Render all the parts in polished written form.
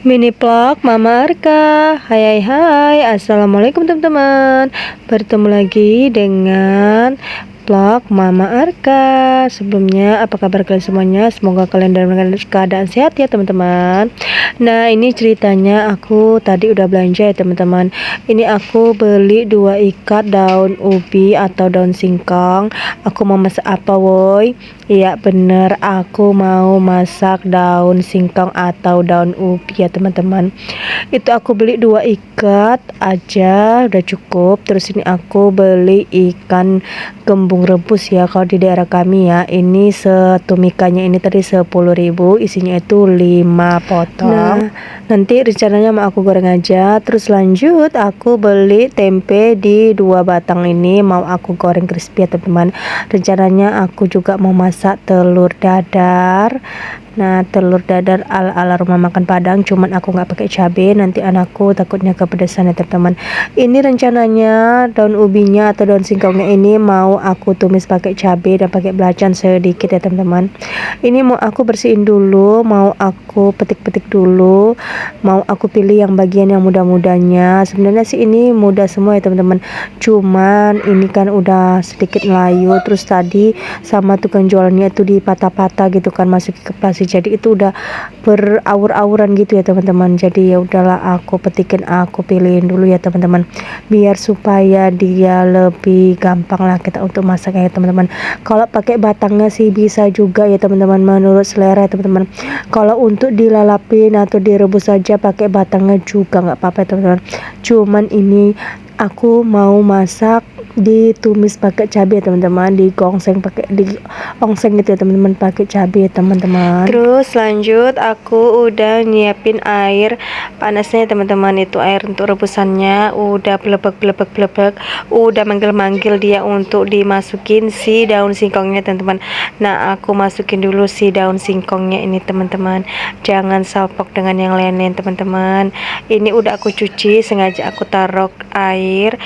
Mini vlog Mama Arka. Hai hai hai, assalamualaikum teman-teman. Bertemu lagi dengan vlog Mama Arka. Sebelumnya apa kabar kalian semuanya? Semoga kalian dalam keadaan sehat ya teman-teman. Nah, ini ceritanya aku tadi udah belanja ya teman-teman. Ini aku beli 2 ikat daun ubi atau daun singkong. Aku mau masak apa woi? Iya bener, aku mau masak daun singkong atau daun ubi ya teman-teman. Itu aku beli 2 ikat aja udah cukup. Terus ini aku beli ikan gembung rebus ya kalau di daerah kami ya. Ini setumikannya ini tadi 10.000, isinya itu 5 potong. Nah, nanti rencananya mau aku goreng aja. Terus lanjut aku beli tempe di 2 batang ini mau aku goreng crispy ya teman-teman. Rencananya aku juga mau masak telur dadar. Nah, telur dadar ala rumah makan Padang, cuman aku nggak pakai cabai, nanti anakku takutnya kepedesan ya teman-teman. Ini rencananya daun ubinya atau daun singkongnya ini mau aku tumis pakai cabai dan pakai belacan sedikit ya teman-teman. Ini mau aku bersihin dulu, mau aku petik-petik dulu, mau aku pilih yang bagian yang mudah-mudahnya. Sebenarnya sih ini mudah semua ya teman-teman, cuman ini kan udah sedikit melayu, terus tadi sama tukang jualnya itu dipatah-patah gitu kan, masuk ke plastik, jadi itu udah berawur-awuran gitu ya teman-teman. Jadi ya udahlah, aku petikin, aku pilihin dulu ya teman-teman, biar supaya dia lebih gampang lah kita untuk masaknya ya teman-teman. Kalau pakai batangnya sih bisa juga ya teman-teman, menurut selera ya teman-teman. Kalau untuk dilalapin atau direbus saja pakai batangnya juga nggak apa-apa ya teman-teman, cuman ini aku mau masak ditumis pakai cabai ya teman-teman, digongseng pakai diongseng gitu ya teman-teman, pakai cabai ya teman-teman. Terus lanjut aku udah nyiapin air panasnya ya teman-teman. Itu air untuk rebusannya udah belebek, udah manggil-manggil dia untuk dimasukin si daun singkongnya teman-teman. Nah, aku masukin dulu si daun singkongnya ini teman-teman, jangan salpok dengan yang lain-lain teman-teman. Ini udah aku cuci, sengaja aku taruh air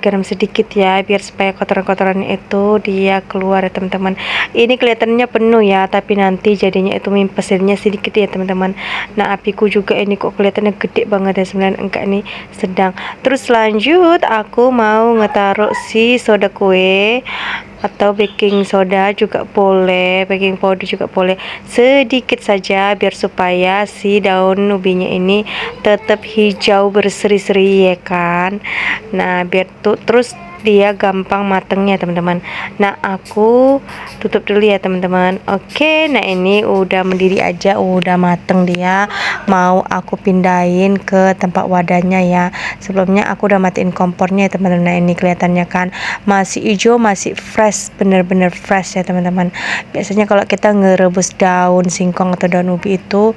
garam sedikit ya, biar supaya kotoran-kotorannya itu dia keluar ya teman-teman. Ini kelihatannya penuh ya, tapi nanti jadinya itu pasirnya sedikit ya teman-teman. Nah, apiku juga ini kok kelihatannya gede banget ya, sebenarnya enggak, ini sedang. Terus lanjut aku mau ngetaruh si soda kue atau baking soda juga boleh, baking powder juga boleh, sedikit saja biar supaya si daun ubinya ini tetap hijau berseri-seri ya kan. Nah, biar tuh terus dia gampang matengnya teman-teman. Nah, aku tutup dulu ya teman-teman. Oke, nah ini udah mendidih aja, udah mateng dia. Mau aku pindahin ke tempat wadahnya ya. Sebelumnya aku udah matiin kompornya ya teman-teman. Nah, ini kelihatannya kan masih hijau, masih fresh, bener-bener fresh ya teman-teman. Biasanya kalau kita ngerebus daun singkong atau daun ubi itu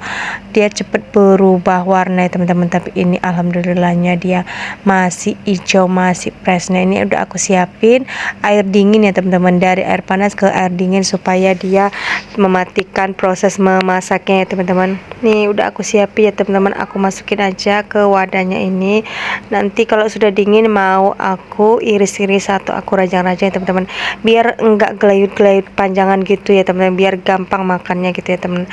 dia cepet berubah warna ya teman-teman, tapi ini alhamdulillahnya dia masih hijau, masih fresh. Nah, ini udah aku siapin air dingin ya teman-teman, dari air panas ke air dingin supaya dia mematikan proses memasaknya ya teman-teman. Nih udah aku siapin ya teman-teman, aku masukin aja ke wadahnya ini. Nanti kalau sudah dingin mau aku iris-iris atau aku rajang-rajang ya teman-teman, biar enggak gelayut-gelayut panjangan gitu ya teman-teman, biar gampang makannya gitu ya teman.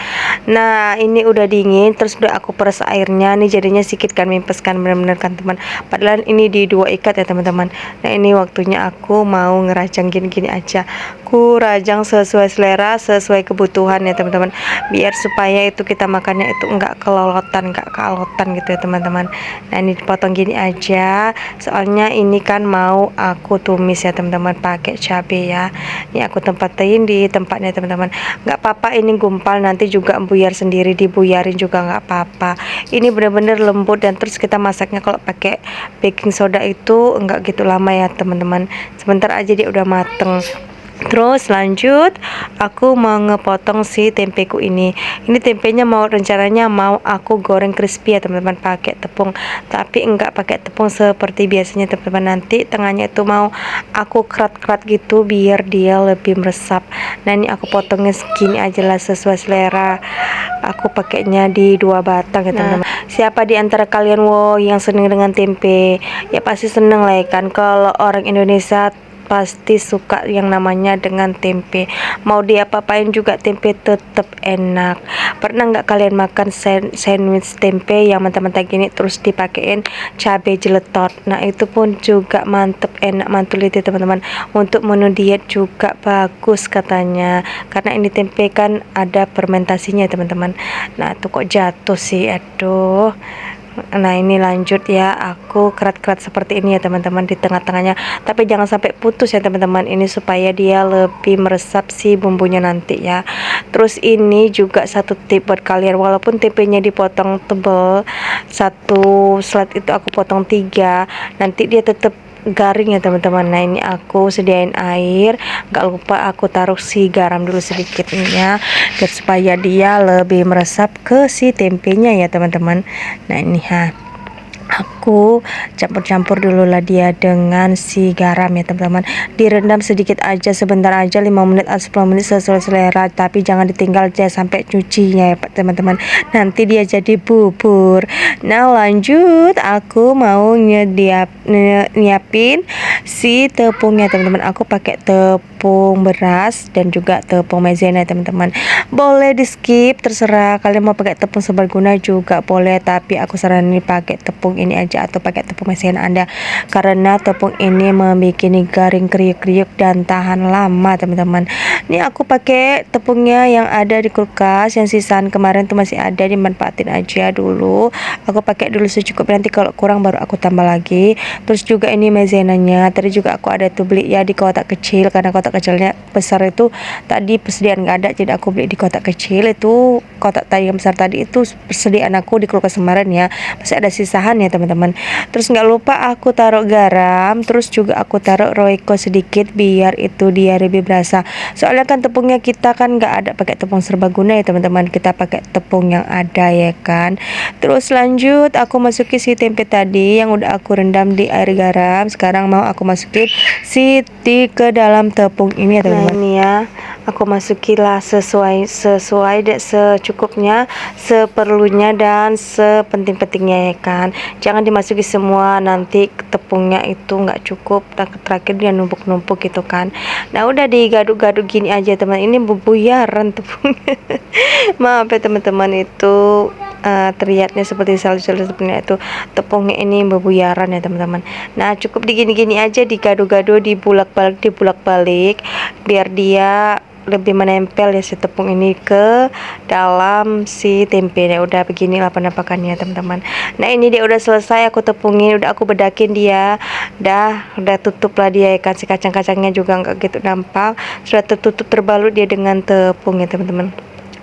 Nah, ini udah dingin, terus udah aku peres airnya nih, jadinya sedikit kan, mimpes kan, bener-bener kan teman. Padahal ini di 2 ikat ya teman-teman. Nah, ini waktunya aku mau ngerajang gini-gini aja, ku rajang sesuai selera, sesuai kebutuhan ya teman-teman, biar supaya itu kita makannya itu enggak kelolotan, enggak kealotan gitu ya teman-teman. Nah, ini dipotong gini aja, soalnya ini kan mau aku tumis ya teman-teman pakai cabai ya. Ini aku tempatin di tempatnya teman-teman, nggak apa-apa ini gumpal, nanti juga buyar sendiri, dibuyarin juga nggak apa-apa. Ini bener-bener lembut, dan terus kita masaknya kalau pakai baking soda itu enggak gitu lama ya teman-teman, sebentar aja dia udah mateng. Terus lanjut aku mau ngepotong si tempeku ini. Ini tempenya rencananya mau aku goreng crispy ya teman-teman, pakai tepung, tapi enggak pakai tepung seperti biasanya teman-teman. Nanti tengahnya itu mau aku kerat-kerat gitu biar dia lebih meresap. Nah, ini aku potongnya segini aja lah, sesuai selera. Aku pakainya di 2 batang ya teman-teman. Siapa di antara kalian yang seneng dengan tempe? Ya pasti seneng lah ya kan. Kalau orang Indonesia pasti suka yang namanya dengan tempe. Mau diapa-apain juga tempe tetap enak. Pernah nggak kalian makan sandwich tempe yang mentah-mentah gini terus dipakein cabai jeletot? Nah itu pun juga mantep, enak mantul itu teman-teman. Untuk menu diet juga bagus katanya, karena ini tempe kan ada fermentasinya teman-teman. Nah itu kok jatuh sih, aduh. Nah ini lanjut ya, aku kerat-kerat seperti ini ya teman-teman di tengah-tengahnya, tapi jangan sampai putus ya teman-teman, ini supaya dia lebih meresap si bumbunya nanti ya. Terus ini juga satu tip buat kalian, walaupun tempenya dipotong tebal, satu slide itu aku potong 3, nanti dia tetap garing ya teman-teman. Nah ini aku sediain air, nggak lupa aku taruh si garam dulu sedikit ya, biar supaya dia lebih meresap ke si tempenya ya teman-teman. Nah ini aku campur-campur dulu lah dia dengan si garam ya teman-teman, direndam sedikit aja, sebentar aja, 5 menit atau 10 menit sesuai selera, tapi jangan ditinggal aja sampai cucinya ya teman-teman, nanti dia jadi bubur. Nah lanjut, aku mau nyiapin si tepungnya teman-teman. Aku pakai tepung beras dan juga tepung maizena teman-teman. Boleh di skip, terserah kalian mau pakai tepung serbaguna juga boleh, tapi aku saranin pakai tepung ini aja atau pakai tepung maizena Anda, karena tepung ini membuat garing, kriuk-kriuk dan tahan lama teman-teman. Ini aku pakai tepungnya yang ada di kulkas, yang sisaan kemarin tuh masih ada, dimanfaatin aja dulu. Aku pakai dulu secukupnya, nanti kalau kurang baru aku tambah lagi. Terus juga ini maizenanya tadi juga aku ada tuh beli ya di kotak kecil, karena kotak kecilnya besar itu tadi persediaan nggak ada, jadi aku beli di kotak kecil. Itu kotak tadi yang besar tadi itu persediaan aku di kulkas kemarin ya, masih ada sisahan ya teman-teman. Terus nggak lupa aku taruh garam, terus juga aku taruh royco sedikit biar itu dia lebih berasa, soalnya kan tepungnya kita kan nggak ada pakai tepung serbaguna ya teman-teman, kita pakai tepung yang ada ya kan. Terus lanjut aku masukin si tempe tadi yang udah aku rendam di air garam, sekarang mau aku masukin si ke dalam tepung ini ya teman-teman. Nah ini ya, aku masukilah sesuai secukupnya, seperlunya dan sepenting-pentingnya ya kan. Jangan dimasuki semua, nanti tepungnya itu nggak cukup, terakhir dia numpuk-numpuk gitu kan. Nah udah digaduk-gaduk gini aja teman, ini bubuyaran tepungnya. Maaf ya teman-teman, itu terlihatnya seperti salju sebenarnya itu tepungnya ini bebuyaran ya teman-teman. Nah cukup digini-gini aja, digado-gado, dibulak-balik biar dia lebih menempel ya si tepung ini ke dalam si tempe. Ya udah beginilah penampakannya teman-teman. Nah ini dia udah selesai aku tepungin, udah aku bedakin dia, udah tutup lah dia ya kan, si kacang-kacangnya juga nggak gitu nampak, sudah tertutup terbalut dia dengan tepung ya teman-teman.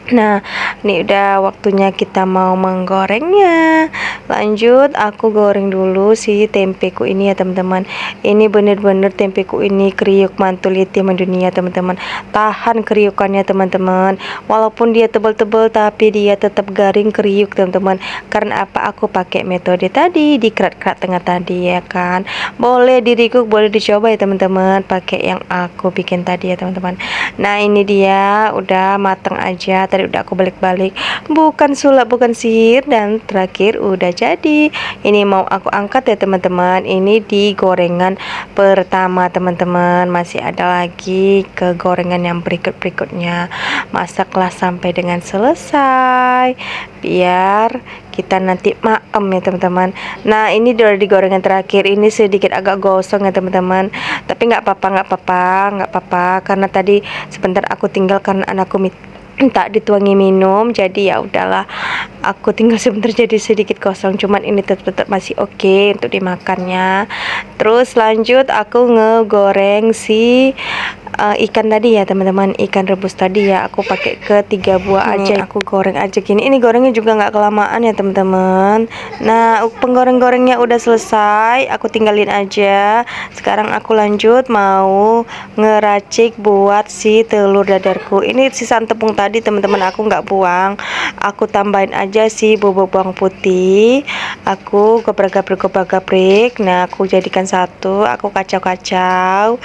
Nah ini udah waktunya kita mau menggorengnya. Lanjut aku goreng dulu si tempeku ini ya teman-teman. Ini bener-bener tempeku ini kriuk mantul itu mendunia teman-teman, tahan kriukannya teman-teman, walaupun dia tebal-tebal tapi dia tetap garing kriuk teman-teman. Karena apa, aku pakai metode tadi dikerat-kerat tengah tadi ya kan. Boleh dirikuk, boleh dicoba ya teman-teman pakai yang aku bikin tadi ya teman-teman. Nah ini dia udah matang aja, tadi udah aku balik-balik, bukan sulap bukan sihir, dan terakhir udah jadi. Ini mau aku angkat ya teman-teman, ini di gorengan pertama teman-teman, masih ada lagi ke gorengan yang berikutnya. Masaklah sampai dengan selesai biar kita nanti maem ya teman-teman. Nah ini udah di gorengan terakhir, ini sedikit agak gosong ya teman-teman, tapi nggak apa-apa karena tadi sebentar aku tinggal karena anakku tak dituangi minum, jadi ya udahlah aku tinggal sebentar jadi sedikit kosong, cuman ini tetap masih oke untuk dimakannya. Terus lanjut aku ngegoreng si ikan tadi ya teman-teman, ikan rebus tadi ya, aku pakai ke 3 buah aja, aku goreng aja gini. Ini gorengnya juga nggak kelamaan ya teman-teman. Nah penggoreng-gorengnya udah selesai, aku tinggalin aja. Sekarang aku lanjut mau ngeracik buat si telur dadarku. Ini sisa tepung tadi teman-teman, aku nggak buang, aku tambahin aja si bubuk bawang putih, aku gobrak-gabrik. Nah aku jadikan satu, aku kacau-kacau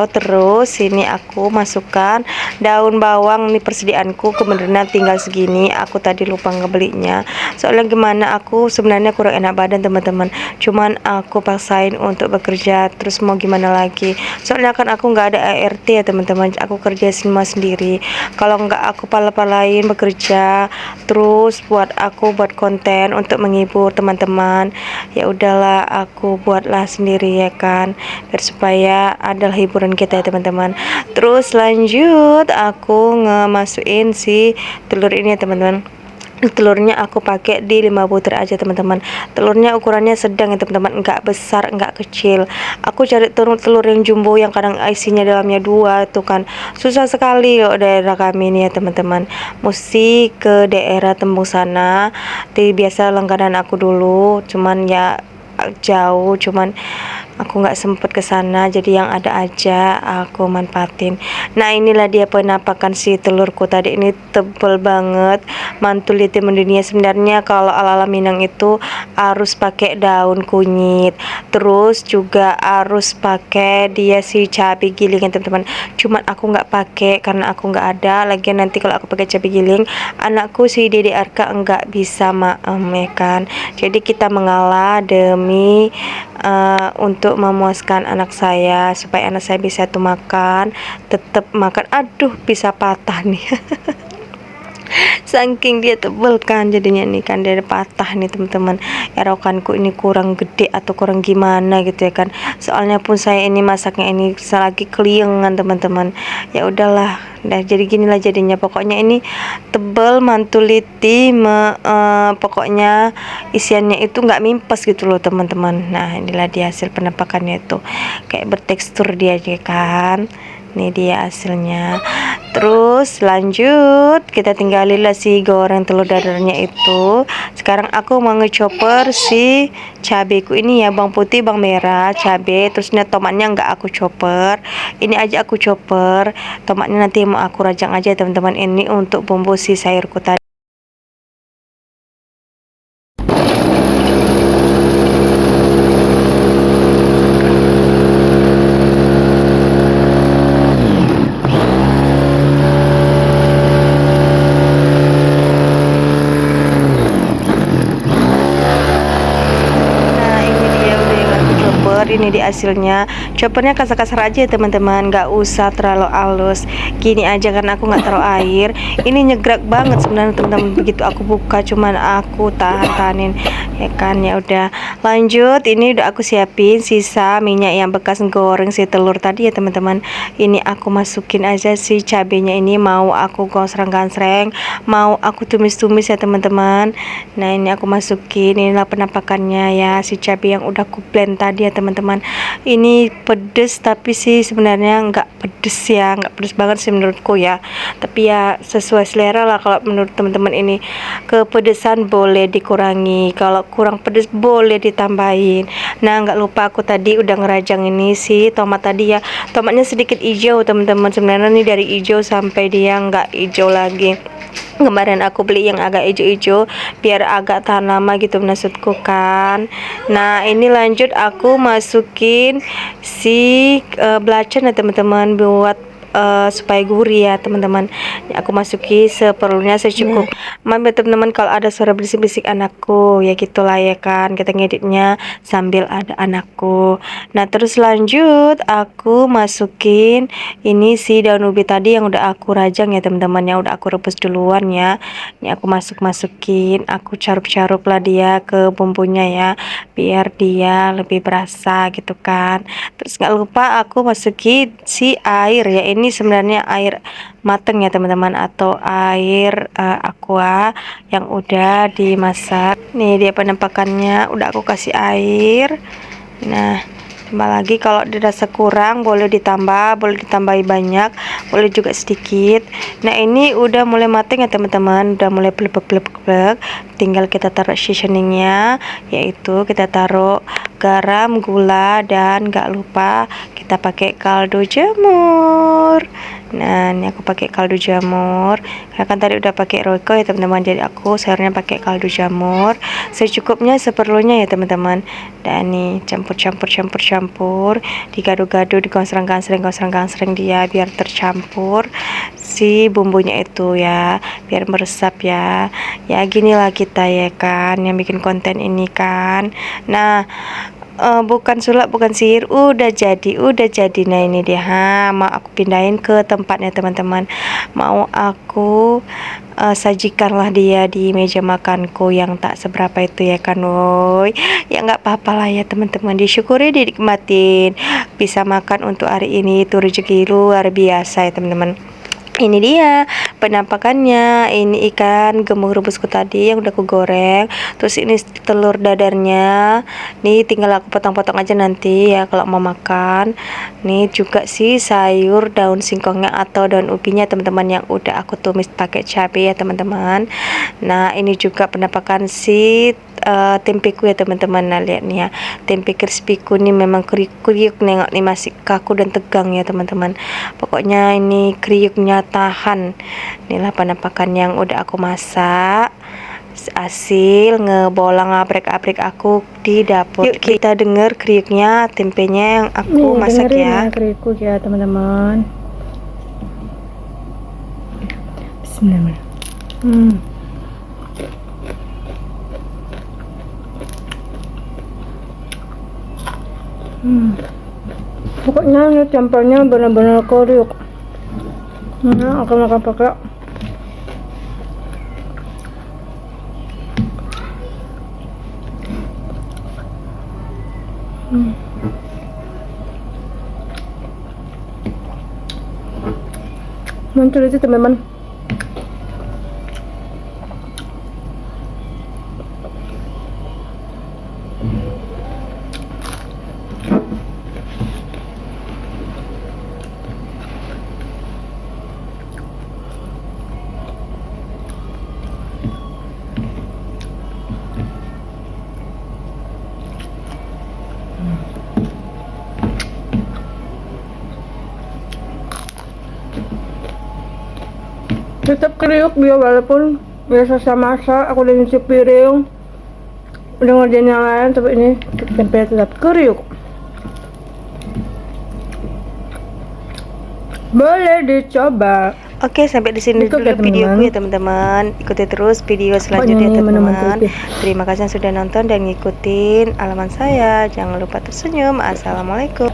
terus sini aku masukkan daun bawang. Nih persediaanku kebenaran tinggal segini, aku tadi lupa ngebelinya, Soalnya gimana, aku sebenarnya kurang enak badan teman-teman, cuman aku paksain untuk bekerja, terus mau gimana lagi. Soalnya kan aku nggak ada ART ya teman-teman, aku kerja semua sendiri. Kalau nggak aku pala-palain bekerja, terus buat konten untuk menghibur teman-teman, ya udahlah aku buatlah sendiri ya kan, biar supaya adalah hiburan kita ya teman-teman. Terus lanjut aku ngemasukin si telur ini ya teman-teman. Telurnya aku pakai di 5 butir aja teman-teman. Telurnya ukurannya sedang ya teman-teman, enggak besar enggak kecil. Aku cari telur yang jumbo yang kadang isinya dalamnya 2 tuh kan susah sekali loh daerah kami ini ya teman-teman. Mesti ke daerah Tembung sana, di biasa langganan aku dulu, cuman ya jauh, cuman aku nggak sempet ke sana, jadi yang ada aja aku manfaatin. Nah inilah dia penampakan si telurku tadi, ini tebel banget, mantul itu mendunia. Sebenarnya kalau ala-ala Minang itu harus pakai daun kunyit, terus juga harus pakai dia si cabai giling ya teman-teman, cuman aku nggak pakai karena aku nggak ada. Lagian nanti kalau aku pakai cabai giling, anakku si Dede Arka nggak bisa maem ya kan. Jadi kita mengalah demi untuk memuaskan anak saya, supaya anak saya bisa tuh makan, tetap makan. Aduh bisa patah nih. Saking dia tebel kan jadinya nih kan, dia patah nih teman-teman. Erokanku ini kurang gede atau kurang gimana gitu ya kan, soalnya pun saya ini masaknya ini selagi keliengan teman-teman. Ya udahlah, nah jadi ginilah jadinya. Pokoknya ini tebel mantuliti pokoknya isiannya itu nggak mimpes gitu loh teman-teman. Nah inilah dia hasil penampakannya, itu kayak bertekstur dia aja kan. Ini dia hasilnya. Terus lanjut kita tinggalilah si goreng telur dadarnya itu. Sekarang aku mau ngechopper si cabeku ini ya, bawang putih, bawang merah, cabe. Terusnya tomatnya nggak aku chopper, ini aja aku chopper. Tomatnya nanti mau aku rajang aja teman-teman, ini untuk bumbu si sayurku tadi. Ini di hasilnya, choppernya kasar-kasar aja teman-teman, nggak usah terlalu halus, gini aja karena aku nggak taruh air. Ini nyegrak banget sebenarnya teman-teman, begitu aku buka cuman aku tahan-tahanin ya kan. Ya udah lanjut, ini udah aku siapin sisa minyak yang bekas goreng si telur tadi ya teman-teman. Ini aku masukin aja si cabenya, ini mau aku gosreng-gansreng, mau aku tumis-tumis ya teman-teman. Nah ini aku masukin, inilah penampakannya ya si cabai yang udah aku blend tadi ya teman-teman. Ini pedes tapi sih sebenarnya nggak pedes ya, nggak pedes banget sih menurutku ya, tapi ya sesuai selera lah. Kalau menurut teman-teman ini kepedesan boleh dikurangi, kalau kurang pedes boleh ditambahin. Nah nggak lupa aku tadi udah ngerajang ini si tomat tadi ya, tomatnya sedikit hijau teman-teman. Sebenarnya nih dari hijau sampai dia nggak hijau lagi. Kemarin aku beli yang agak hijau-hijau biar agak tahan lama gitu maksudku kan. Nah ini lanjut aku masukin si belacan ya teman-teman, buat supaya gurih ya teman-teman. Aku masuki seperlunya secukup. Maaf ya teman-teman kalau ada suara berisik-berisik anakku, ya gitulah ya kan, kita ngeditnya sambil ada anakku. Nah terus lanjut aku masukin ini si daun ubi tadi yang udah aku rajang ya teman-teman, yang udah aku rebus duluan ya. Ini aku masukin, aku carup-carup lah dia ke bumbunya ya, biar dia lebih berasa gitu kan. Terus nggak lupa aku masukin si air ya, ini sebenarnya air mateng ya teman-teman, atau air aqua yang udah dimasak. Nih dia penampakannya, udah aku kasih air. Nah tambah lagi, kalau dirasa kurang boleh ditambah, boleh ditambahi banyak, boleh juga sedikit. Nah ini udah mulai mateng ya teman-teman, udah mulai blebek-blebek. Tinggal kita taruh seasoningnya, yaitu kita taruh garam, gula, dan gak lupa kita kita pakai kaldu jamur. Nah, ini aku pakai kaldu jamur. Karena kan tadi udah pakai Royco ya teman-teman. Jadi aku sayurnya pakai kaldu jamur. Secukupnya, seperlunya ya teman-teman. Dan nih campur. Digadu-gadu, digosreng-gasreng dia biar tercampur si bumbunya itu ya, biar meresap ya. Ya ginilah kita ya kan yang bikin konten ini kan. Nah, bukan sulap, bukan sihir, udah jadi. Nah ini dia, mau aku pindahin ke tempatnya teman-teman. Mau aku sajikanlah dia di meja makanku yang tak seberapa itu ya kan, woi. Ya nggak apa-apa lah ya teman-teman, disyukuri, dinikmatin. Bisa makan untuk hari ini itu rezeki luar biasa ya teman-teman. Ini dia penampakannya. Ini ikan gemuk rebusku tadi yang udah aku goreng. Terus ini telur dadarnya. Nih tinggal aku potong-potong aja nanti ya kalau mau makan. Nih juga sih sayur daun singkongnya atau daun ubinya teman-teman, yang udah aku tumis pakai cabai ya teman-teman. Nah ini juga penampakan si tempeku ya teman-teman. Nah lihat nih ya, tempe crispyku nih memang kriuk-kriuk, nengok nih masih kaku dan tegang ya teman-teman. Pokoknya ini kriuknya tahan. Inilah penampakan yang udah aku masak. Hasil ngebolang abrek-abrek aku di dapur. Yuk kita denger kriuknya tempenya yang aku masak ya. Kriukku ya teman-teman. Bismillahirrahmanirrahim. Pokoknya ini campurnya benar-benar kriuk. Nah, akan makan pakai muncul itu teman-teman. Tetap kriuk dia walaupun biasa sama masak aku udah nyuci piring, udah ngerjain yang lain, tapi ini tempe tetap kriuk. Boleh dicoba. Oke, sampai di sini dulu videoku ya teman-teman. Ikuti terus video selanjutnya teman-teman. Terima kasih yang sudah nonton dan ngikutin alaman saya. Jangan lupa tersenyum. Assalamualaikum.